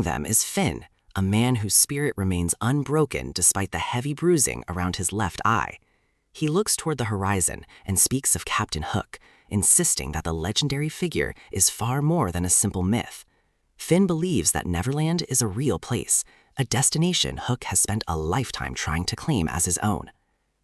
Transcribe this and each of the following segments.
Them is Finn, a man whose spirit remains unbroken despite the heavy bruising around his left eye. He looks toward the horizon and speaks of Captain Hook, insisting that the legendary figure is far more than a simple myth. Finn believes that Neverland is a real place, a destination Hook has spent a lifetime trying to claim as his own.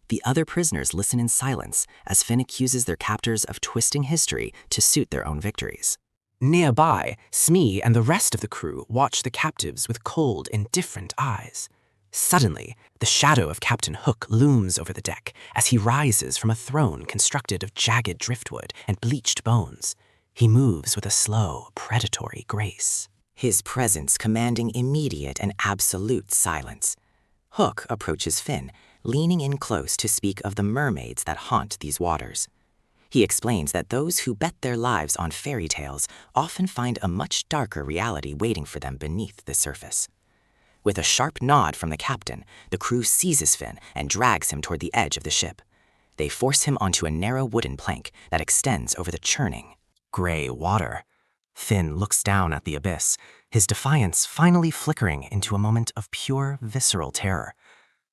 The other prisoners listen in silence as Finn accuses their captors of twisting history to suit their own victories. Nearby, Smee and the rest of the crew watch the captives with cold, indifferent eyes. Suddenly, the shadow of Captain Hook looms over the deck as he rises from a throne constructed of jagged driftwood and bleached bones. He moves with a slow, predatory grace, his presence commanding immediate and absolute silence. Hook approaches Finn, leaning in close to speak of the mermaids that haunt these waters. He explains that those who bet their lives on fairy tales often find a much darker reality waiting for them beneath the surface. With a sharp nod from the captain, the crew seizes Finn and drags him toward the edge of the ship. They force him onto a narrow wooden plank that extends over the churning, gray water. Finn looks down at the abyss, his defiance finally flickering into a moment of pure, visceral terror.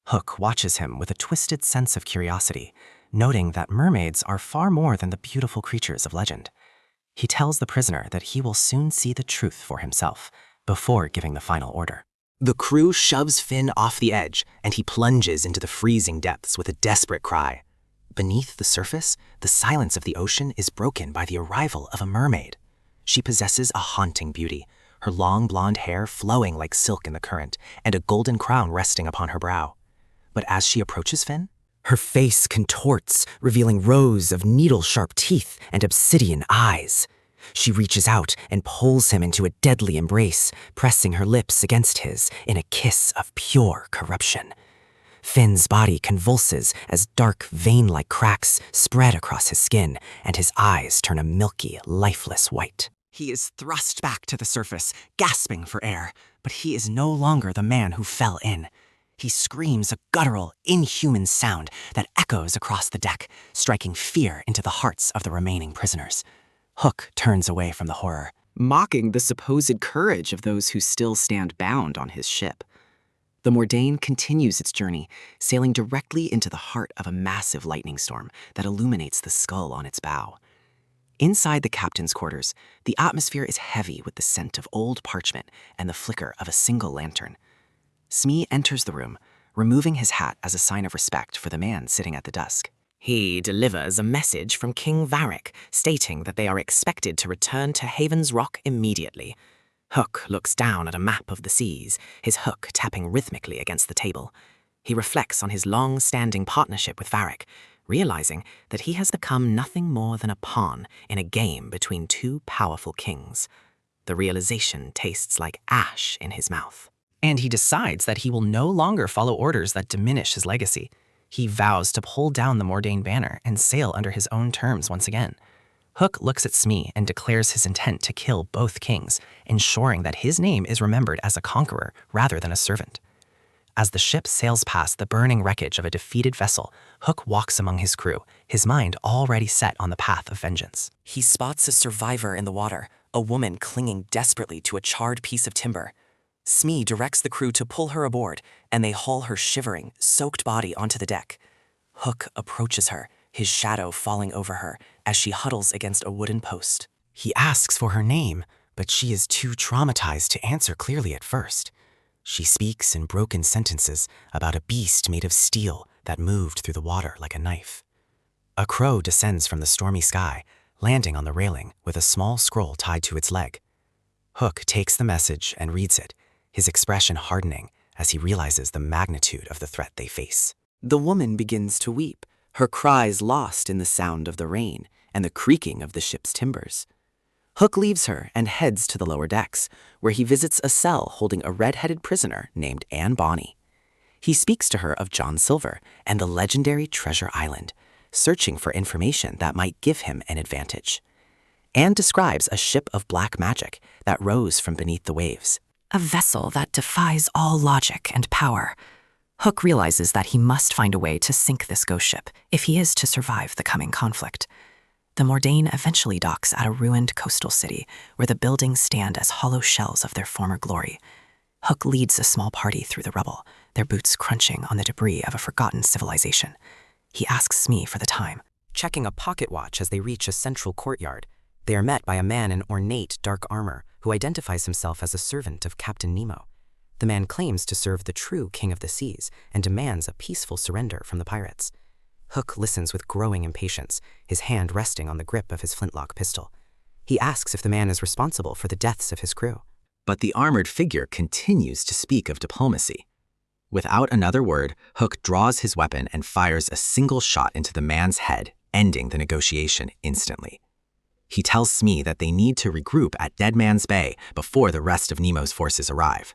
Hook watches him with a twisted sense of curiosity, noting that mermaids are far more than the beautiful creatures of legend. He tells the prisoner that he will soon see the truth for himself, before giving the final order. The crew shoves Finn off the edge, and he plunges into the freezing depths with a desperate cry. Beneath the surface, the silence of the ocean is broken by the arrival of a mermaid. She possesses a haunting beauty, her long blonde hair flowing like silk in the current, and a golden crown resting upon her brow. But as she approaches Finn, her face contorts, revealing rows of needle-sharp teeth and obsidian eyes. She reaches out and pulls him into a deadly embrace, pressing her lips against his in a kiss of pure corruption. Finn's body convulses as dark, vein-like cracks spread across his skin, and his eyes turn a milky, lifeless white. He is thrust back to the surface, gasping for air, but he is no longer the man who fell in. He screams a guttural, inhuman sound that echoes across the deck, striking fear into the hearts of the remaining prisoners. Hook turns away from the horror, mocking the supposed courage of those who still stand bound on his ship. The Mordain continues its journey, sailing directly into the heart of a massive lightning storm that illuminates the skull on its bow. Inside the captain's quarters, the atmosphere is heavy with the scent of old parchment and the flicker of a single lantern. Smee enters the room, removing his hat as a sign of respect for the man sitting at the desk. He delivers a message from King Varric, stating that they are expected to return to Haven's Rock immediately. Hook looks down at a map of the seas, his hook tapping rhythmically against the table. He reflects on his long-standing partnership with Varric, realizing that he has become nothing more than a pawn in a game between two powerful kings. The realization tastes like ash in his mouth. And he decides that he will no longer follow orders that diminish his legacy. He vows to pull down the Mordain banner and sail under his own terms once again. Hook looks at Smee and declares his intent to kill both kings, ensuring that his name is remembered as a conqueror rather than a servant. As the ship sails past the burning wreckage of a defeated vessel, Hook walks among his crew, his mind already set on the path of vengeance. He spots a survivor in the water, a woman clinging desperately to a charred piece of timber. Smee directs the crew to pull her aboard, and they haul her shivering, soaked body onto the deck. Hook approaches her, his shadow falling over her as she huddles against a wooden post. He asks for her name, but she is too traumatized to answer clearly at first. She speaks in broken sentences about a beast made of steel that moved through the water like a knife. A crow descends from the stormy sky, landing on the railing with a small scroll tied to its leg. Hook takes the message and reads it, his expression hardening as he realizes the magnitude of the threat they face. The woman begins to weep, her cries lost in the sound of the rain and the creaking of the ship's timbers. Hook leaves her and heads to the lower decks, where he visits a cell holding a red-headed prisoner named Anne Bonny. He speaks to her of John Silver and the legendary Treasure Island, searching for information that might give him an advantage. Anne describes a ship of black magic that rose from beneath the waves. A vessel that defies all logic and power. Hook realizes that he must find a way to sink this ghost ship if he is to survive the coming conflict. The Mordain eventually docks at a ruined coastal city where the buildings stand as hollow shells of their former glory. Hook leads a small party through the rubble, their boots crunching on the debris of a forgotten civilization. He asks Smee for the time. Checking a pocket watch as they reach a central courtyard, they are met by a man in ornate dark armor who identifies himself as a servant of Captain Nemo. The man claims to serve the true King of the Seas and demands a peaceful surrender from the pirates. Hook listens with growing impatience, his hand resting on the grip of his flintlock pistol. He asks if the man is responsible for the deaths of his crew. But the armored figure continues to speak of diplomacy. Without another word, Hook draws his weapon and fires a single shot into the man's head, ending the negotiation instantly. He tells Smee that they need to regroup at Dead Man's Bay before the rest of Nemo's forces arrive.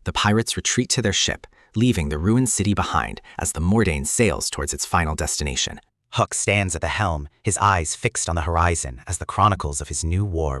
The pirates retreat to their ship, leaving the ruined city behind as the Mordain sails towards its final destination. Hook stands at the helm, his eyes fixed on the horizon as the chronicles of his new war